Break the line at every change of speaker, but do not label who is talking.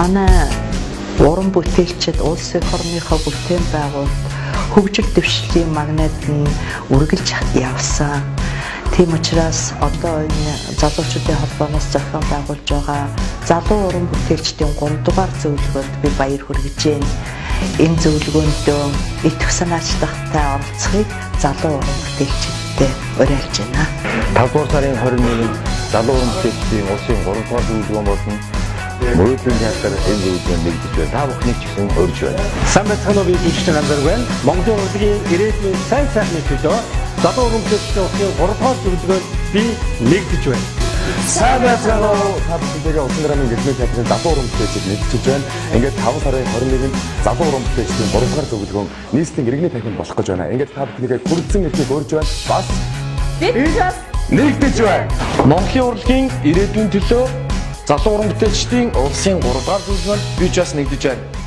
манай уран бүтээлчид улсын орныхоо бүтээн байгуулалт хөгжил дэвшлийн магнайд нь үргэлж явсан. Тийм учраас одоо энэ залуучуудын холбооноос зохион байгуулж байгаа залуу уран бүтээлчдийн 3 дугаар зөвлөгөөнд би баяр хүргэж байна. Энэ зөвлөгөөнд итгэх санаачлагтай оролцохыг залуу уран бүтээлчдтэй уриалж байна.
5 дугаар сарын 21-нд залуу уран бүтээлчдийн улсын 3 дугаар зөвлөгөөн болон мөрөөдлийн театр энэ зөвлөгөөнд нэгдэж байна. Та бүхний ч гэсэн урьж байна.
Сайн байцгаана уу бичлэг анзааргүй байна. Монголын урлагийн ирээдүйн сайн сайхны төлөө залуу уран бүтээлчдийн улсын 3 дугаар зөвлөгөөнд би нэгдэж байна.
Сайн байцгаана уу. Та бүхэндээ Улсын драмын гэрмэл театрын залуу уран бүтээлчид нэгдэж байна. Ингээд 5 сарын 21-нд залуу уран бүтээлчдийн 3 дугаар зөвлөгөөн нийслэлийн иргэний танхимд болох гэж байна. Ингээд та бүхнийг хүрдсэн эцэг урьж байна. Бас нэгдэж байна.
Монголын урлагийн ирээдүйн төлөө залуу уран бүтээлчдийн улсын 3 дугаар зөвлөгөөнд би ч бас нэгдэж байна.